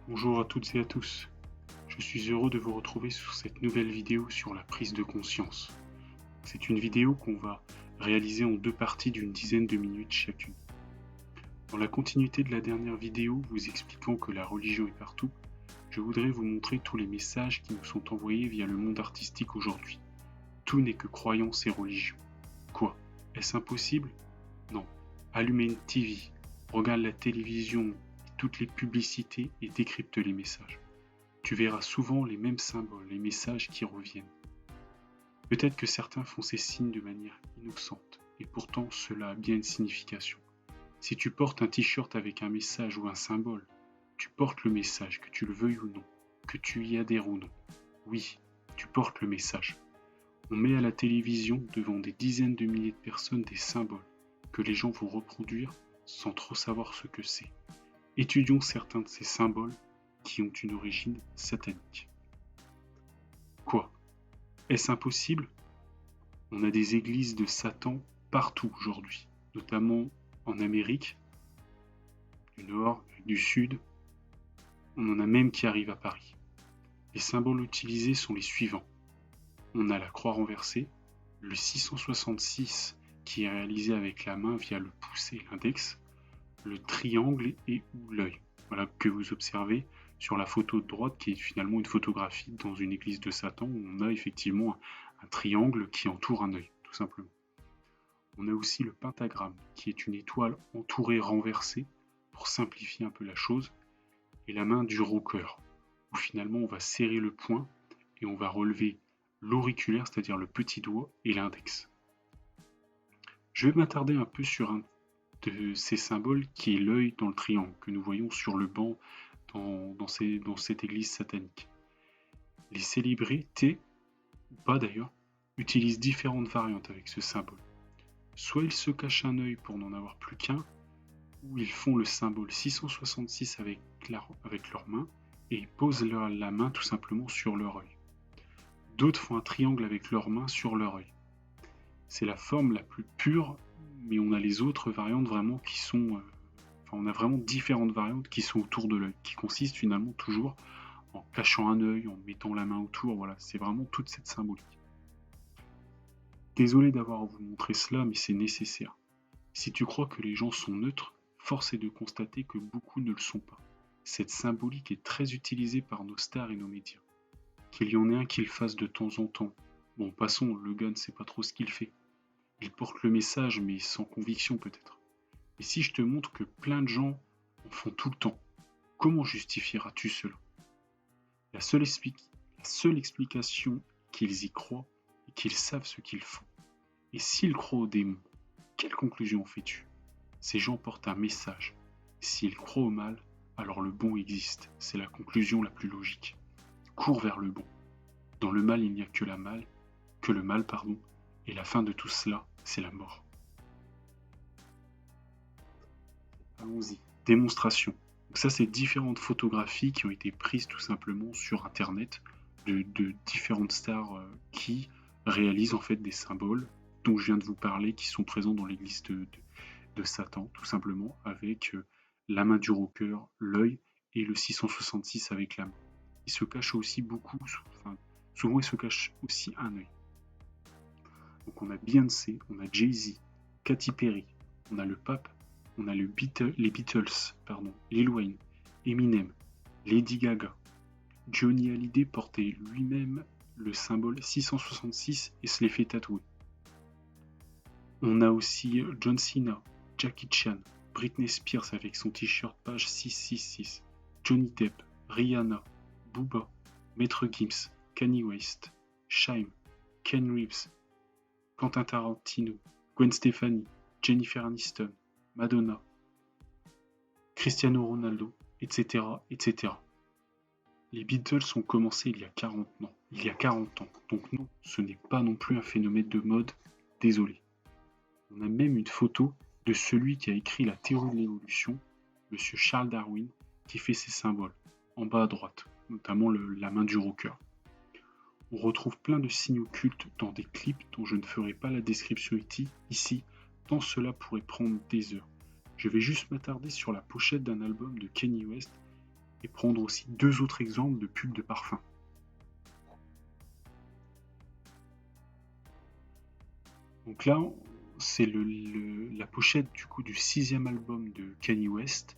Bonjour à toutes et à tous, je suis heureux de vous retrouver sur cette nouvelle vidéo sur la prise de conscience. C'est une vidéo qu'on va réaliser en deux parties d'une dizaine de minutes chacune. Dans la continuité de la dernière vidéo vous expliquant que la religion est partout, je voudrais vous montrer tous les messages qui nous sont envoyés via le monde artistique aujourd'hui. Tout n'est que croyance et religion. Quoi? Est-ce impossible? Non. Allume une TV, regarde la télévision, toutes les publicités et décrypte les messages. Tu verras souvent les mêmes symboles, les messages qui reviennent. Peut-être que certains font ces signes de manière innocente, et pourtant cela a bien une signification. Si tu portes un t-shirt avec un message ou un symbole, tu portes le message, que tu le veuilles ou non, que tu y adhères ou non. Oui, tu portes le message. On met à la télévision devant des dizaines de milliers de personnes des symboles que les gens vont reproduire sans trop savoir ce que c'est. Étudions certains de ces symboles qui ont une origine satanique. Quoi? Est-ce impossible? On a des églises de Satan partout aujourd'hui, notamment en Amérique, du Nord, du Sud. On en a même qui arrivent à Paris. Les symboles utilisés sont les suivants. On a la croix renversée, le 666 qui est réalisé avec la main via le pouce et l'index, le triangle et ou l'œil. Voilà que vous observez sur la photo de droite qui est finalement une photographie dans une église de Satan où on a effectivement un triangle qui entoure un œil, tout simplement. On a aussi le pentagramme qui est une étoile entourée renversée pour simplifier un peu la chose et la main du rocker où finalement on va serrer le poing et on va relever l'auriculaire, c'est-à-dire le petit doigt et l'index. Je vais m'attarder un peu sur un de ces symboles qui est l'œil dans le triangle que nous voyons sur le banc dans cette église satanique. Les célébrités, ou pas d'ailleurs, utilisent différentes variantes avec ce symbole. Soit ils se cachent un œil pour n'en avoir plus qu'un, ou ils font le symbole 666 avec leur main et ils posent la main tout simplement sur leur œil. D'autres font un triangle avec leur main sur leur œil. C'est la forme la plus pure, mais on a les autres variantes vraiment qui sont... on a vraiment différentes variantes qui sont autour de l'œil, qui consistent finalement toujours en cachant un œil, en mettant la main autour, voilà, c'est vraiment toute cette symbolique. Désolé d'avoir à vous montrer cela, mais c'est nécessaire. Si tu crois que les gens sont neutres, force est de constater que beaucoup ne le sont pas. Cette symbolique est très utilisée par nos stars et nos médias. Qu'il y en ait un qui le fasse de temps en temps. Bon, passons, le gars ne sait pas trop ce qu'il fait. Il porte le message, mais sans conviction peut-être. Et si je te montre que plein de gens en font tout le temps, comment justifieras-tu cela? La seule explication qu'ils y croient est qu'ils savent ce qu'ils font. Et s'ils croient aux démons, quelle conclusion en fais-tu? Ces gens portent un message. S'ils croient au mal, alors le bon existe. C'est la conclusion la plus logique. Cours vers le bon. Dans le mal, il n'y a que le mal, et la fin de tout cela, c'est la mort. Allons-y. Démonstration. Donc ça, c'est différentes photographies qui ont été prises tout simplement sur Internet de différentes stars qui réalisent en fait des symboles dont je viens de vous parler, qui sont présents dans l'église de Satan, tout simplement, avec la main du rocker, l'œil et le 666 avec la main. Il se cache aussi beaucoup, souvent il se cache aussi un œil. Donc on a Beyoncé, on a Jay-Z, Katy Perry, on a le pape, on a les Beatles, Lil Wayne, Eminem, Lady Gaga. Johnny Hallyday portait lui-même le symbole 666 et se l'est fait tatouer. On a aussi John Cena, Jackie Chan, Britney Spears avec son t-shirt page 666, Johnny Depp, Rihanna, Booba, Maître Gims, Kanye West, Shy'm, Ken Reeves, Quentin Tarantino, Gwen Stefani, Jennifer Aniston, Madonna, Cristiano Ronaldo, etc., etc. Les Beatles ont commencé il y a 40 ans. Donc non, ce n'est pas non plus un phénomène de mode, désolé. On a même une photo de celui qui a écrit la théorie de l'évolution, Monsieur Charles Darwin, qui fait ses symboles, en bas à droite, notamment la main du rocker. On retrouve plein de signes occultes dans des clips dont je ne ferai pas la description ici, tant cela pourrait prendre des heures. Je vais juste m'attarder sur la pochette d'un album de Kanye West et prendre aussi 2 autres exemples de pubs de parfum. Donc là, c'est la pochette du coup du 6e album de Kanye West,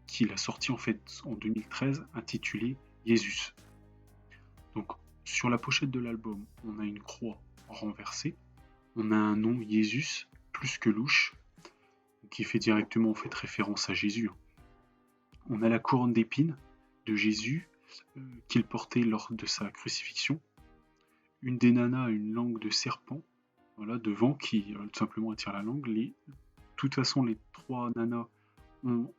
qu'il a sorti en fait en 2013, intitulé Jesus. Donc sur la pochette de l'album, on a une croix renversée, on a un nom Jesus, plus que louche, qui fait directement en fait référence à Jésus. On a la couronne d'épines de Jésus qu'il portait lors de sa crucifixion. Une des nanas a une langue de serpent, voilà, devant, qui tout simplement attire la langue. De toute façon, les 3 nanas ont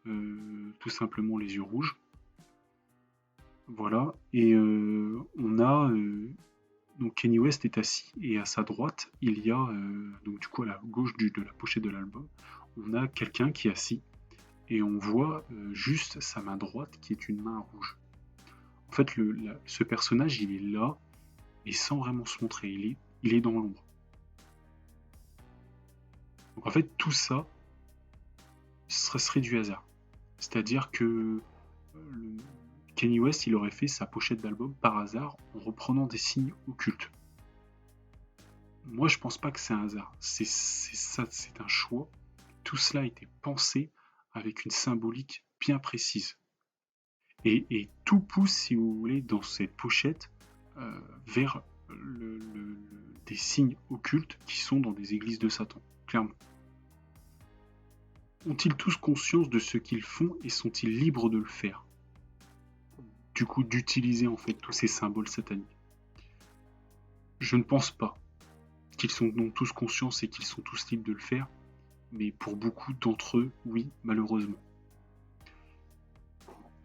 tout simplement les yeux rouges. Voilà, et on a donc Kanye West est assis, et à sa droite, il y a donc du coup à la gauche de la pochette de l'album, on a quelqu'un qui est assis, et on voit juste sa main droite qui est une main rouge. En fait, ce personnage, il est là, et sans vraiment se montrer, il est dans l'ombre. Donc en fait, tout ça serait du hasard. C'est-à-dire que Kanye West, il aurait fait sa pochette d'album par hasard en reprenant des signes occultes. Moi, je pense pas que c'est un hasard. C'est un choix. Tout cela a été pensé avec une symbolique bien précise. Et tout pousse, si vous voulez, dans cette pochette vers des signes occultes qui sont dans des églises de Satan, clairement. Ont-ils tous conscience de ce qu'ils font et sont-ils libres de le faire? Du coup, d'utiliser en fait tous ces symboles sataniques. Je ne pense pas qu'ils sont donc tous conscients et qu'ils sont tous libres de le faire, mais pour beaucoup d'entre eux, oui, malheureusement.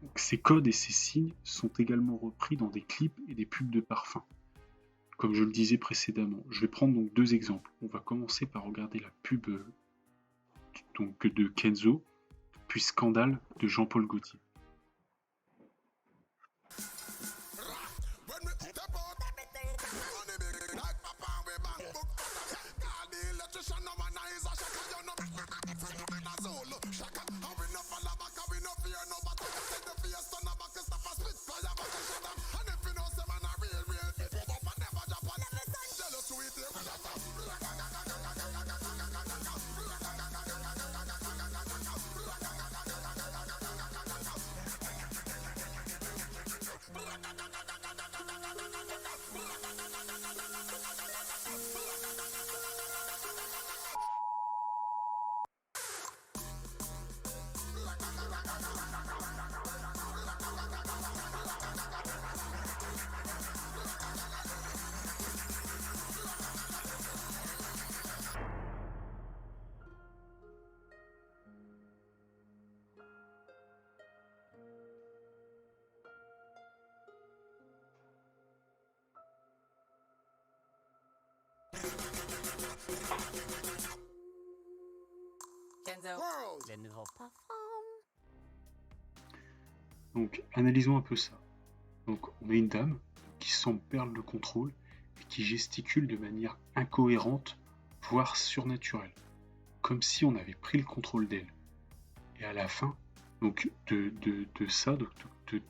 Donc, ces codes et ces signes sont également repris dans des clips et des pubs de parfums. Comme je le disais précédemment, je vais prendre donc 2 exemples. On va commencer par regarder la pub donc, de Kenzo, puis Scandale de Jean-Paul Gaultier. Les nouveaux parfums. Donc, analysons un peu ça. Donc, on a une dame qui semble perdre le contrôle et qui gesticule de manière incohérente, voire surnaturelle, comme si on avait pris le contrôle d'elle. Et à la fin, donc de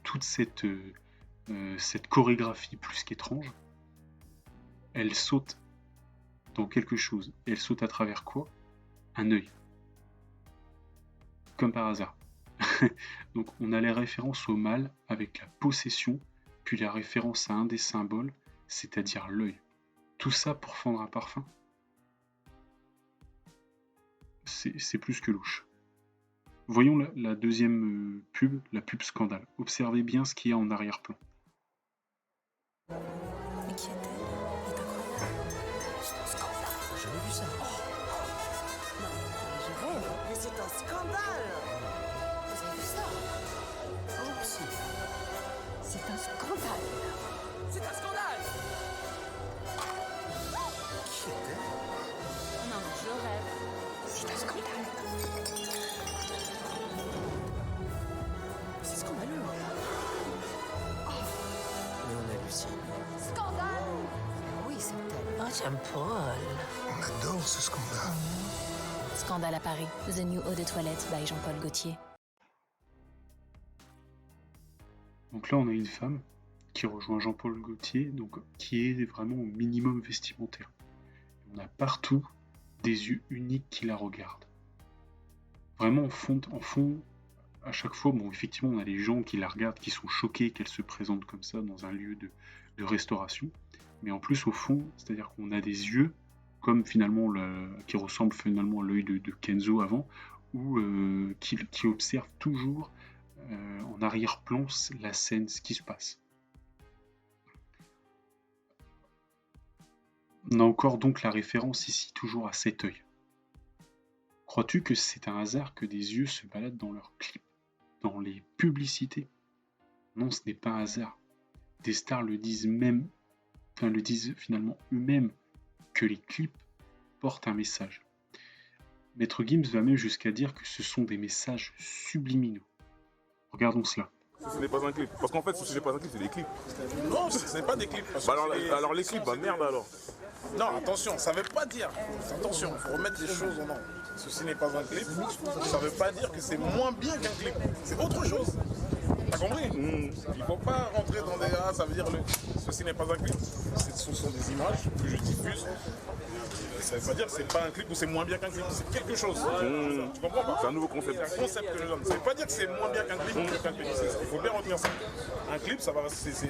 toute cette chorégraphie plus qu'étrange, elle saute dans quelque chose. Et elle saute à travers quoi? Un œil. Comme par hasard. Donc on a les références au mal avec la possession, puis la référence à un des symboles, c'est-à-dire l'œil. Tout ça pour fendre un parfum? C'est plus que louche. Voyons la deuxième pub, la pub Scandale. Observez bien ce qu'il y a en arrière-plan. Mais qui est-elle? Elle est incroyable. C'est un scandale. J'ai jamais vu ça. Non, je rêve. Mais c'est un scandale. Vous avez vu ça? Oh, si. C'est un scandale. C'est un scandale. Qui est-elle? Non, je rêve. C'est un scandale. C'est scandaleux. Mais on hallucine. Scandale. Oui, c'est elle. Oh, j'aime Paul. On adore ce scandale. Scandale à Paris, The New Eau de Toilette by Jean-Paul Gaultier. Donc là, on a une femme qui rejoint Jean-Paul Gaultier, donc qui est vraiment au minimum vestimentaire. On a partout des yeux uniques qui la regardent. Vraiment en fond, à chaque fois, bon, effectivement, on a les gens qui la regardent, qui sont choqués qu'elle se présente comme ça dans un lieu de restauration. Mais en plus, au fond, c'est-à-dire qu'on a des yeux, comme finalement, qui ressemblent finalement à l'œil de Kenzo avant, ou qui observent toujours en arrière-plan la scène, ce qui se passe. On a encore donc la référence ici toujours à cet œil. Crois-tu que c'est un hasard que des yeux se baladent dans leurs clips, dans les publicités? Non, ce n'est pas un hasard. Des stars le disent finalement eux-mêmes que les clips portent un message. Maître Gims va même jusqu'à dire que ce sont des messages subliminaux. Regardons cela. Ce n'est pas un clip. Parce qu'en fait, ce n'est pas un clip, c'est des clips. Non, ce n'est pas des clips. Bah alors les clips, bah merde alors. Non, attention, ça veut pas dire. Attention, il faut remettre les choses en ordre. Ceci n'est pas un clip. Ça veut pas dire que c'est moins bien qu'un clip. C'est autre chose. T'as compris? Il faut pas rentrer dans des. Ah, ça veut dire ceci n'est pas un clip. Ce sont des images que je diffuse. Ça veut pas dire que c'est pas un clip ou c'est moins bien qu'un clip. C'est quelque chose. Tu comprends pas? C'est un nouveau concept. C'est un concept que je donne. Ça veut pas dire que c'est moins bien qu'un clip ou mieux qu'un clip. Il faut bien retenir ça. Un clip, c'est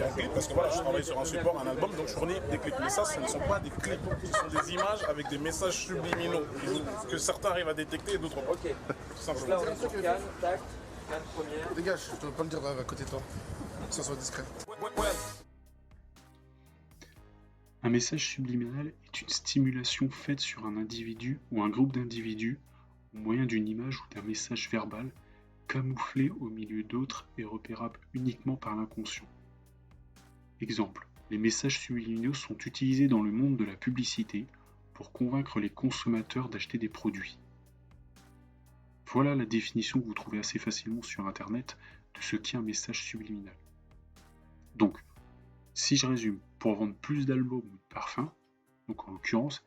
un clip parce que voilà, je travaille sur un support, un album, donc je fournis des clips. Mais ça, ce ne sont pas des clips. Ce sont des images avec des messages subliminaux que certains arrivent à détecter et d'autres pas. Ok. Tout simplement. Là, on est sur Cannes, tac, Cannes première. Dégage, je ne peux pas le dire à côté de toi. Que ça soit discret. Un message subliminal est une stimulation faite sur un individu ou un groupe d'individus au moyen d'une image ou d'un message verbal camouflé au milieu d'autres et repérable uniquement par l'inconscient. Exemple, les messages subliminaux sont utilisés dans le monde de la publicité pour convaincre les consommateurs d'acheter des produits. Voilà la définition que vous trouvez assez facilement sur internet de ce qu'est un message subliminal. Donc, si je résume, pour vendre plus d'albums ou de parfums, donc en l'occurrence,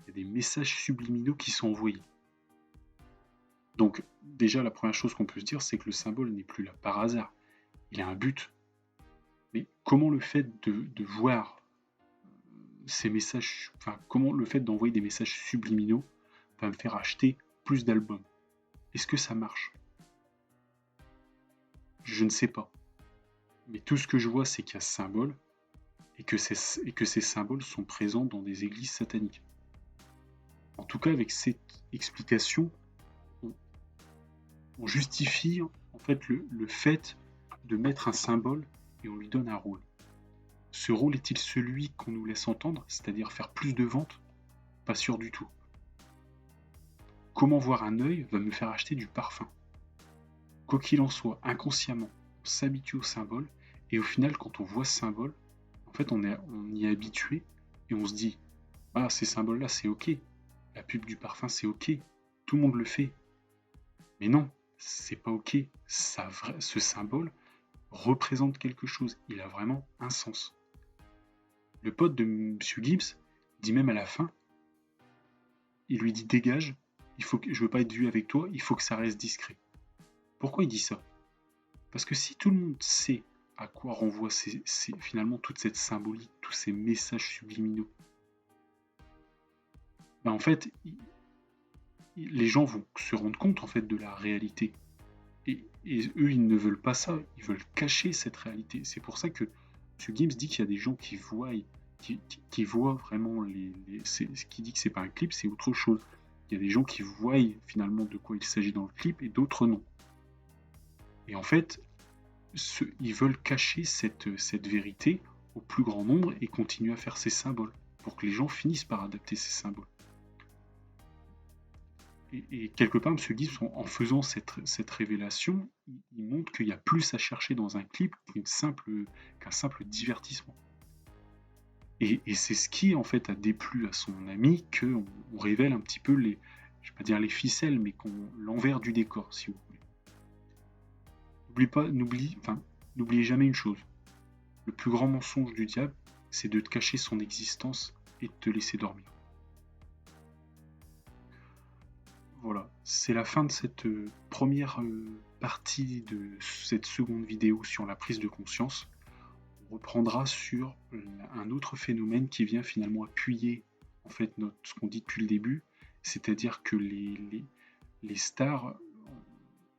il y a des messages subliminaux qui sont envoyés. Donc déjà la première chose qu'on peut se dire, c'est que le symbole n'est plus là par hasard. Il a un but. Mais comment le fait de voir ces messages, comment le fait d'envoyer des messages subliminaux va me faire acheter plus d'albums? Est-ce que ça marche? Je ne sais pas. Mais tout ce que je vois, c'est qu'il y a ce symbole et que ces symboles sont présents dans des églises sataniques. En tout cas, avec cette explication, on justifie en fait le fait de mettre un symbole et on lui donne un rôle. Ce rôle est-il celui qu'on nous laisse entendre, c'est-à-dire faire plus de ventes? Pas sûr du tout. Comment voir un œil va me faire acheter du parfum? Quoi qu'il en soit, inconsciemment, on s'habitue au symbole et au final, quand on voit ce symbole, en fait, on y est habitué et on se dit « Ah, ces symboles-là, c'est ok. La pub du parfum, c'est ok. Tout le monde le fait. » Mais non, c'est pas ok. Ce symbole représente quelque chose. Il a vraiment un sens. Le pote de M. Gibbs dit même à la fin, il lui dit « Dégage, je veux pas être vu avec toi, il faut que ça reste discret. » Pourquoi il dit ça? Parce que si tout le monde sait à quoi renvoie finalement toute cette symbolique, tous ces messages subliminaux, en fait, les gens vont se rendre compte en fait de la réalité. Et eux, ils ne veulent pas ça, ils veulent cacher cette réalité. C'est pour ça que M. Gims dit qu'il y a des gens qui voient vraiment ce qui dit que c'est pas un clip, c'est autre chose. Il y a des gens qui voient finalement de quoi il s'agit dans le clip et d'autres non. Et en fait, ils veulent cacher cette vérité au plus grand nombre et continuer à faire ces symboles pour que les gens finissent par adapter ces symboles. Et quelque part, M. Gibbs, en faisant cette révélation, il montre qu'il y a plus à chercher dans un clip qu'un simple divertissement. Et c'est ce qui, en fait, a déplu à son ami, qu'on révèle un petit peu je vais pas dire les ficelles, mais l'envers du décor, si vous voulez. N'oubliez jamais une chose. Le plus grand mensonge du diable, c'est de te cacher son existence et de te laisser dormir. Voilà, c'est la fin de cette première partie de cette seconde vidéo sur la prise de conscience, on reprendra sur un autre phénomène qui vient finalement appuyer en fait ce qu'on dit depuis le début, c'est-à-dire que les stars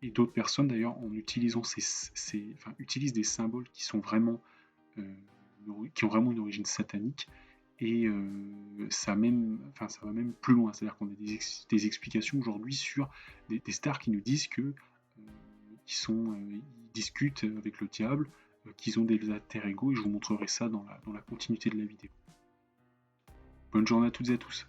et d'autres personnes d'ailleurs en utilisant utilisent des symboles qui sont vraiment qui ont vraiment une origine satanique. Et ça va même plus loin, c'est-à-dire qu'on a des explications aujourd'hui sur des stars qui nous disent que ils discutent avec le diable, qu'ils ont des alter ego, et je vous montrerai ça dans la continuité de la vidéo. Bonne journée à toutes et à tous.